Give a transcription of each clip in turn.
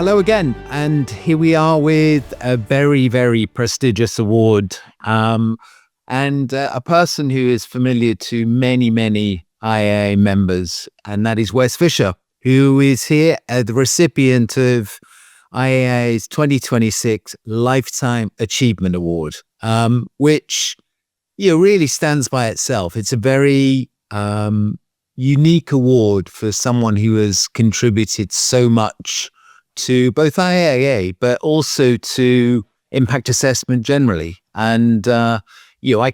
Hello again, and here we are with a very, very prestigious award, and a person who is familiar to many, many IAIA members, and that is Wes Fisher, who is here as the recipient of IAIA's 2026 Lifetime Achievement Award, which really stands by itself. It's a very unique award for someone who has contributed so much to both IAIA, but also to impact assessment generally. And, I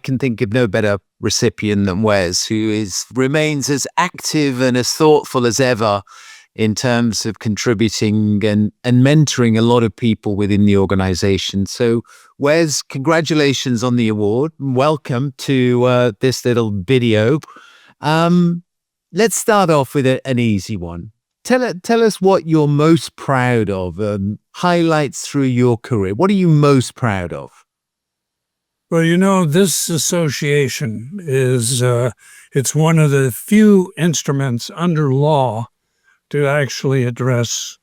can think of no better recipient than Wes, who remains as active and as thoughtful as ever in terms of contributing and mentoring a lot of people within the organization. So, Wes, congratulations on the award. Welcome to this little video. Let's start off with an easy one. Tell us what you're most proud of, highlights through your career. What are you most proud of? Well, this association is, it's one of the few instruments under law to actually address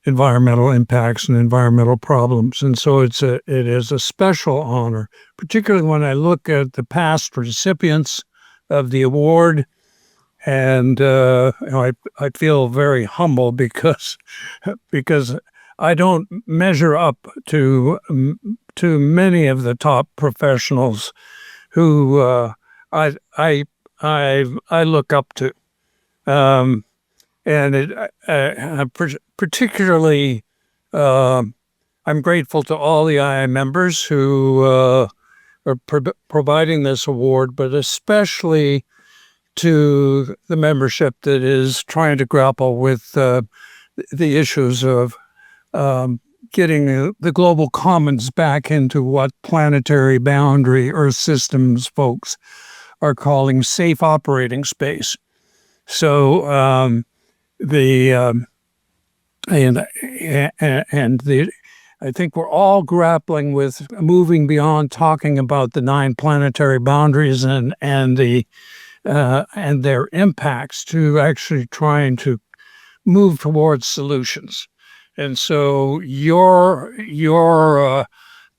environmental impacts and environmental problems. And so it is a special honor, particularly when I look at the past recipients of the award. And I feel very humble because I don't measure up to many of the top professionals who I look up to, particularly I'm grateful to all the IAIA members who are providing this award, but especially to the membership that is trying to grapple with the issues of getting the global commons back into what planetary boundary Earth systems folks are calling safe operating space. So I think we're all grappling with moving beyond talking about the 9 planetary boundaries and their impacts to actually trying to move towards solutions. And so your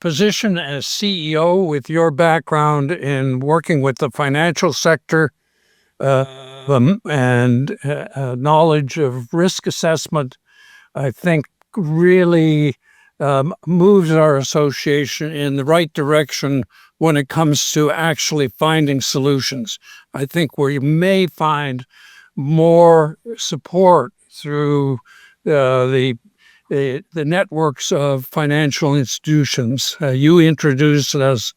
position as CEO, with your background in working with the financial sector and knowledge of risk assessment, I think really moves our association in the right direction when it comes to actually finding solutions. I think where you may find more support through the networks of financial institutions. You introduced us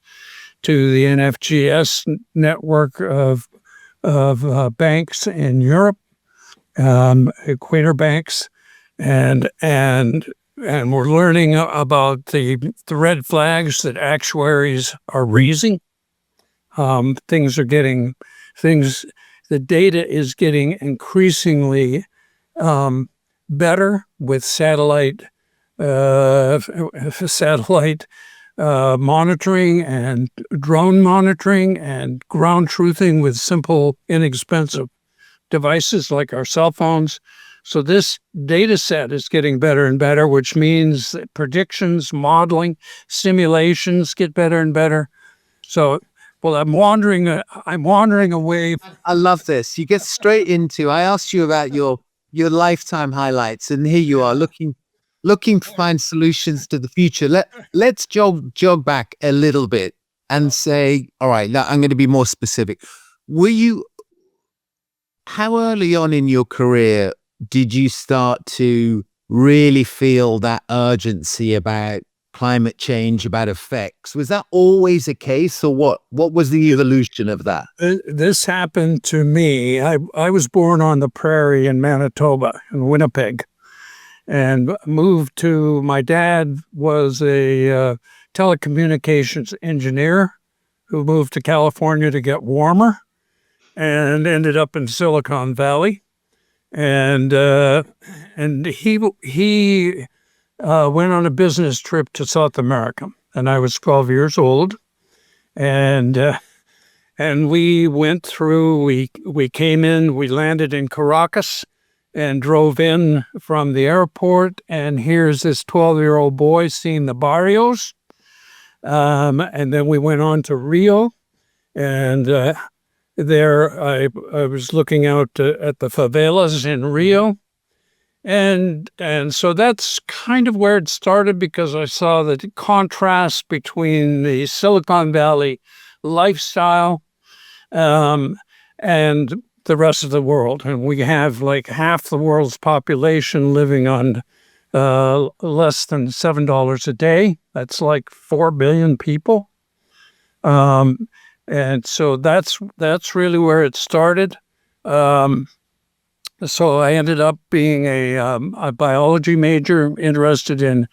to the NFGS network of banks in Europe, Equator banks, and we're learning about the red flags that actuaries are raising. The data is getting increasingly better with satellite monitoring and drone monitoring and ground truthing with simple, inexpensive devices like our cell phones. So this data set is getting better and better, which means that predictions, modeling, simulations get better and better. So, well, I'm wandering away. I love this. You get straight into, I asked you about your lifetime highlights, and here you are looking to find solutions to the future. Let's jog back a little bit and say, all right, now I'm going to be more specific. How early on in your career did you start to really feel that urgency about climate change, about effects? Was that always a case, or what was the evolution of that? This happened to me. I was born on the prairie in Manitoba, in Winnipeg, and my dad was a telecommunications engineer who moved to California to get warmer and ended up in Silicon Valley. And he went on a business trip to South America, and I was 12 years old, and we went through. We came in. We landed in Caracas, and drove in from the airport. And here's this 12-year-old boy seeing the barrios. And then we went on to Rio. And there I was looking out at the favelas in Rio. And so that's kind of where it started, because I saw the contrast between the Silicon Valley lifestyle and the rest of the world. And we have like half the world's population living on less than $7 a day. That's like 4 billion people. And so that's really where it started. So I ended up being a biology major, interested in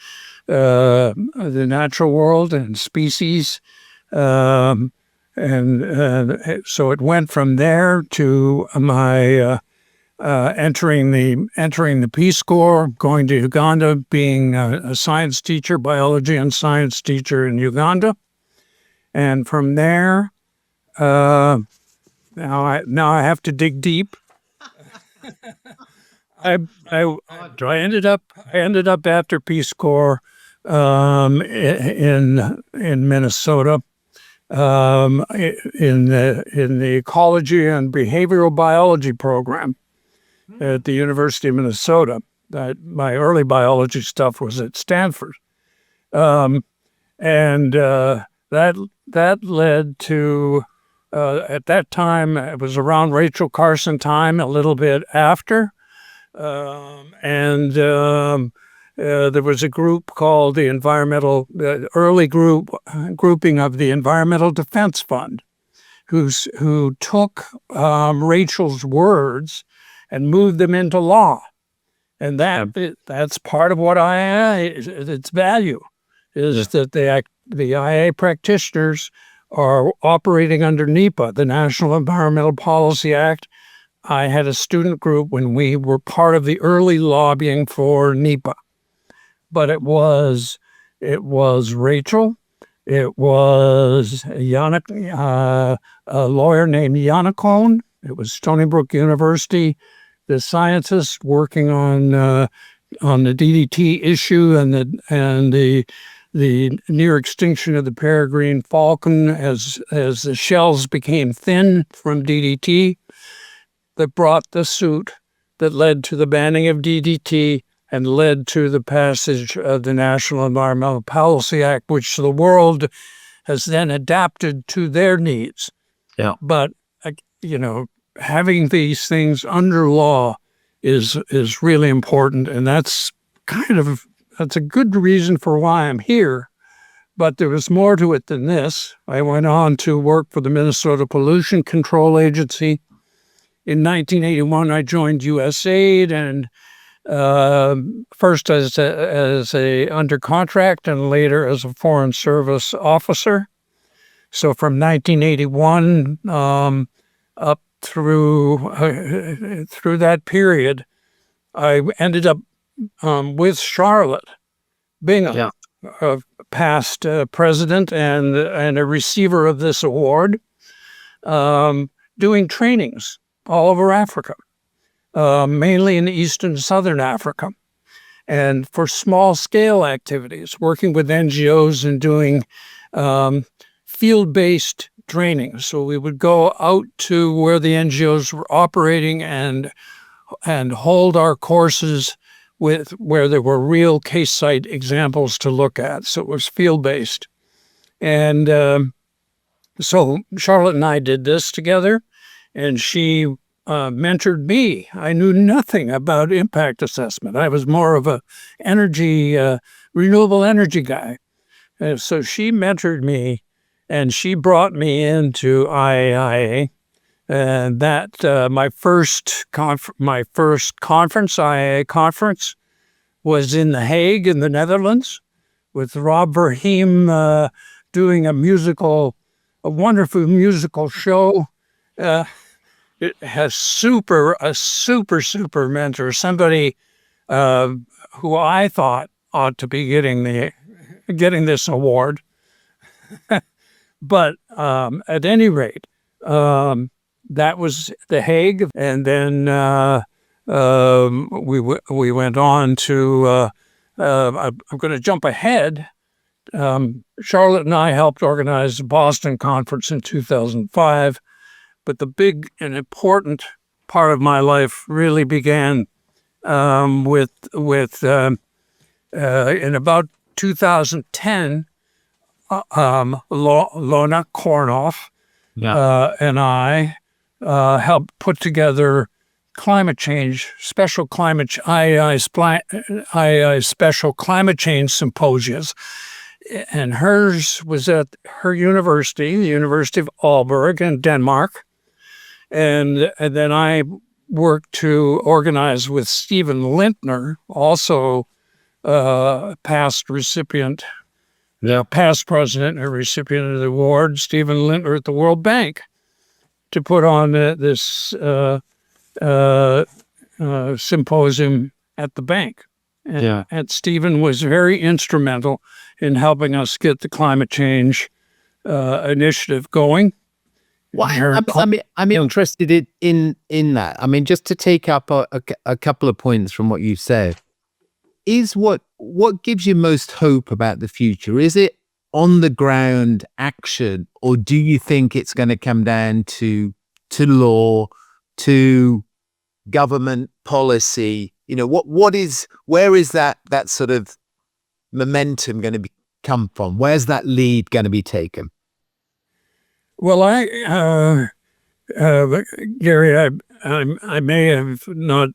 the natural world and species. So it went from there to my entering the Peace Corps, going to Uganda, being a science teacher, biology and science teacher in Uganda. And from there, now I have to dig deep. I ended up after Peace Corps in Minnesota, in the ecology and behavioral biology program at the University of Minnesota. My early biology stuff was at Stanford, and that led to. At that time, it was around Rachel Carson time, a little bit after. There was a group called the early grouping of the Environmental Defense Fund, who took Rachel's words and moved them into law. And that's part of what IAIA, its value, is that the IAIA practitioners are operating under NEPA, the National Environmental Policy Act. I had a student group when we were part of the early lobbying for NEPA. But it was Rachel, it was a lawyer named Yannicone. It was Stony Brook University, the scientists working on the DDT issue and the near extinction of the peregrine falcon as the shells became thin from DDT, that brought the suit that led to the banning of DDT and led to the passage of the National Environmental Policy Act, which the world has then adapted to their needs. Yeah. But, having these things under law is really important. And that's a good reason for why I'm here. But there was more to it than this. I went on to work for the Minnesota Pollution Control Agency. In 1981, I joined USAID, and first as a under contract and later as a Foreign Service officer. So from 1981 up through that period, I ended up with Charlotte, being a past president and a receiver of this award, doing trainings all over Africa, mainly in East and Southern Africa, and for small-scale activities, working with NGOs and doing field-based training. So we would go out to where the NGOs were operating and hold our courses where there were real case site examples to look at. So it was field-based. And so Charlotte and I did this together, and she mentored me. I knew nothing about impact assessment. I was more of a renewable energy guy. And so she mentored me, and she brought me into IAIA. And that my first conference, IAIA conference, was in The Hague in the Netherlands, with Rob Verheem doing a wonderful musical show. It has a super mentor, somebody who I thought ought to be getting this award. But at any rate, that was The Hague. And then We went on to, I'm going to jump ahead. Charlotte and I helped organize the Boston conference in 2005, but the big and important part of my life really began with in about 2010. Lorna Kornoff and I helped put together climate change, IAI special climate change symposiums. And hers was at her university, the University of Aalborg in Denmark. And then I worked to organize with Stephen Lintner, also past recipient, past president and recipient of the award, Stephen Lintner at the World Bank, to put on this symposium at the bank. And Stephen was very instrumental in helping us get the climate change initiative going. Well, I'm interested in that. I mean, just to take up a couple of points from what you said, is what gives you most hope about the future? Is it on the ground action, or do you think it's going to come down to law, to government policy? Where is that sort of momentum going to come from? Where's that lead going to be taken? Well, Gary, I may have not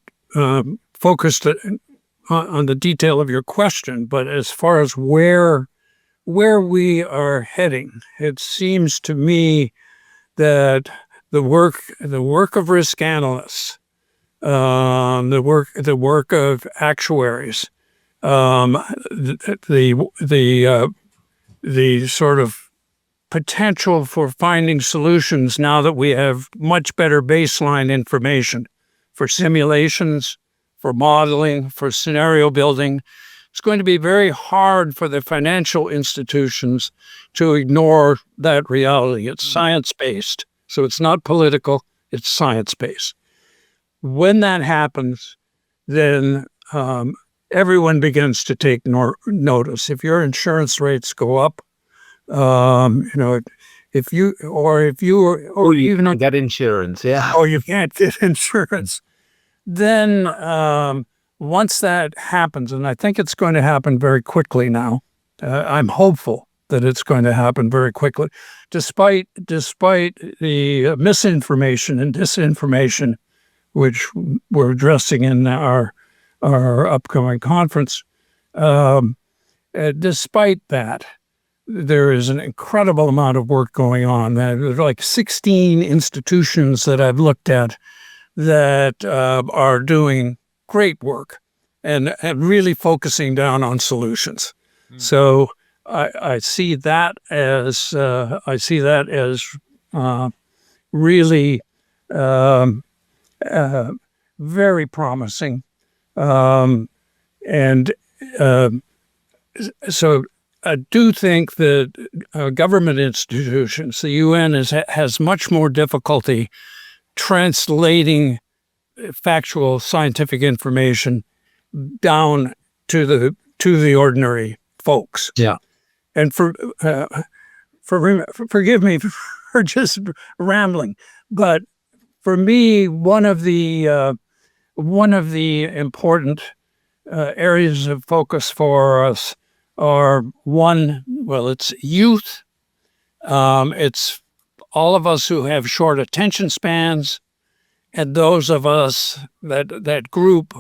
focused on the detail of your question, but as far as where we are heading, it seems to me that the work of risk analysts, the work of actuaries, the sort of potential for finding solutions now that we have much better baseline information for simulations, for modeling, for scenario building. It's going to be very hard for the financial institutions to ignore that reality. It's science-based, so it's not political, it's science-based. When that happens, then everyone begins to take notice. If your insurance rates go up, if you even get insurance, or you can't get insurance, then once that happens, and I think it's going to happen very quickly now, I'm hopeful that it's going to happen very quickly, despite the misinformation and disinformation which we're addressing in our upcoming conference. Despite that, there is an incredible amount of work going on. There's like 16 institutions that I've looked at that are doing great work and really focusing down on solutions. So I see that as really very promising, and so I do think that government institutions, the UN, has much more difficulty translating factual scientific information down to the ordinary folks. Yeah. And forgive me for just rambling, but for me, one of the important areas of focus for us are it's youth. It's all of us who have short attention spans, and those of us, that group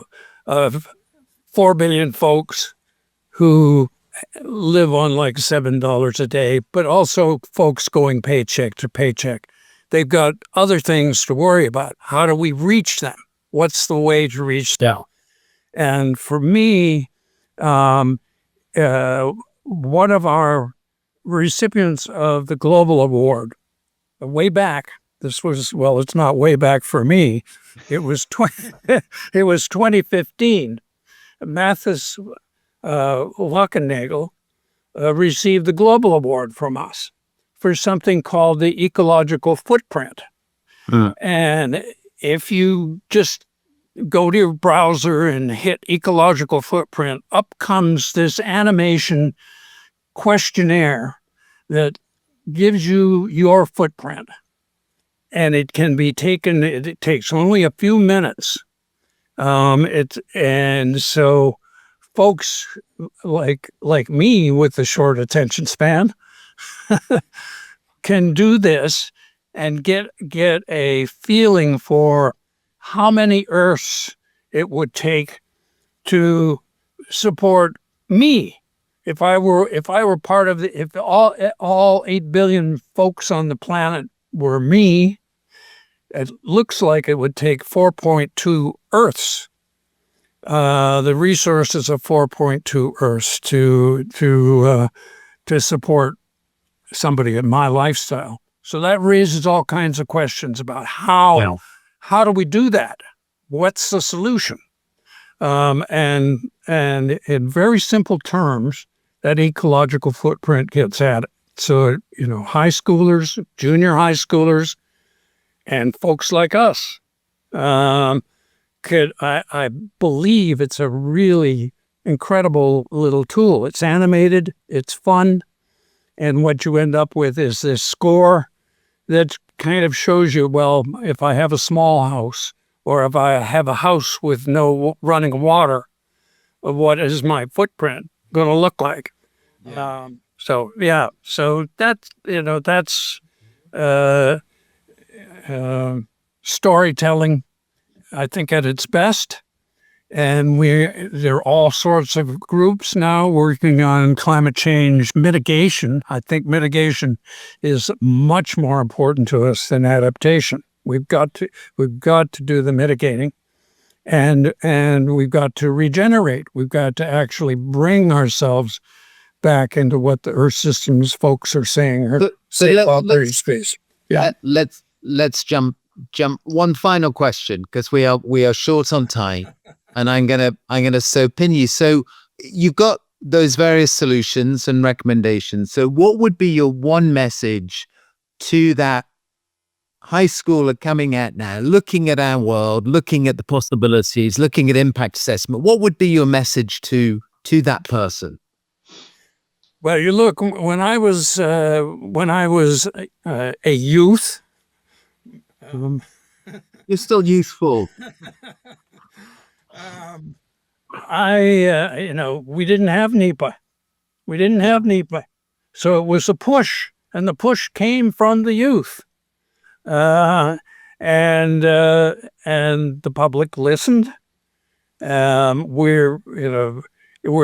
of 4 billion folks who live on like $7 a day, but also folks going paycheck to paycheck. They've got other things to worry about. How do we reach them? What's the way to reach them? And for me, one of our recipients of the Global Award, way back, it's not way back for me. It was 2015. Mathis Lachenagel received the Global Award from us for something called the ecological footprint. And if you just go to your browser and hit ecological footprint, up comes this animation questionnaire that gives you your footprint. And it can be taken, it takes only a few minutes. And so folks like me with the short attention span can do this and get a feeling for how many Earths it would take to support me. If I were part of if all 8 billion folks on the planet were me, it looks like it would take 4.2 Earths, the resources of 4.2 Earths to support somebody in my lifestyle. So that raises all kinds of questions about how do we do that? What's the solution? And in very simple terms, that ecological footprint gets at it. So, high schoolers, junior high schoolers, and folks like us, I believe it's a really incredible little tool. It's animated, it's fun, and what you end up with is this score that kind of shows you, well, if I have a small house, or if I have a house with no running water, what is my footprint going to look like? Yeah. So that's storytelling, I think, at its best. And there are all sorts of groups now working on climate change mitigation. I think mitigation is much more important to us than adaptation. We've got to do the mitigating, and we've got to regenerate. We've got to actually bring ourselves back into what the Earth systems folks are saying. Space. Yeah. Let's jump one final question, because we are short on time, and I'm gonna so pin you. So you've got those various solutions and recommendations. So what would be your one message to that high schooler coming out now, looking at our world, looking at the possibilities, looking at impact assessment? What would be your message to that person? Well, you look, when I was a youth. You're still youthful. We didn't have NEPA. So it was a push, and the push came from the youth. And the public listened. We're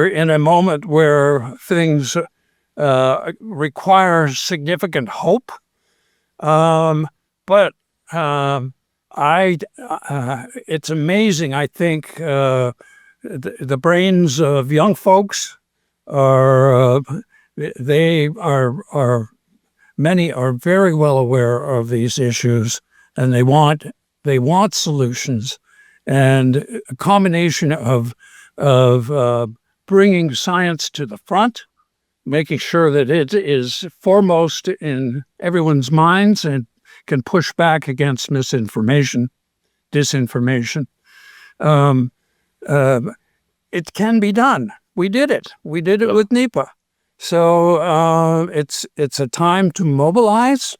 in a moment where things require significant hope. But it's amazing. I think the brains of young folks many are very well aware of these issues, and they want solutions, and a combination of bringing science to the front, making sure that it is foremost in everyone's minds and can push back against misinformation, disinformation. It can be done. We did it. We did it with NEPA. So it's a time to mobilize,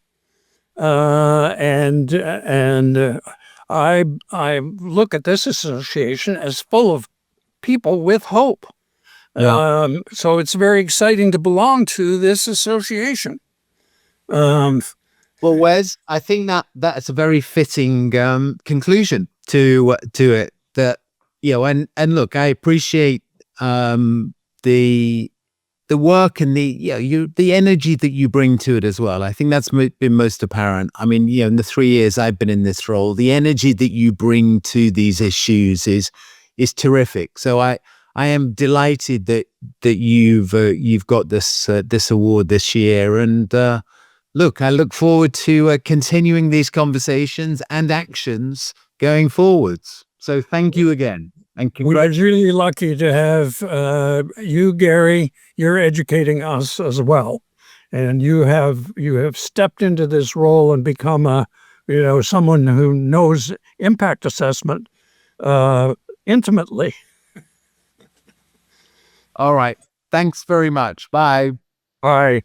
and I look at this association as full of people with hope. Yeah. So it's very exciting to belong to this association. Well, Wes, I think that's a very fitting conclusion to it. That, and look, I appreciate the work and the energy that you bring to it as well. I think that's been most apparent. I mean, in the 3 years I've been in this role, the energy that you bring to these issues is terrific. So I am delighted that you've got this award this year, and look, I look forward to continuing these conversations and actions going forwards. So thank you again. And we're really lucky to have you, Gary. You're educating us as well, and you have stepped into this role and become someone who knows impact assessment intimately. All right. Thanks very much. Bye. Bye.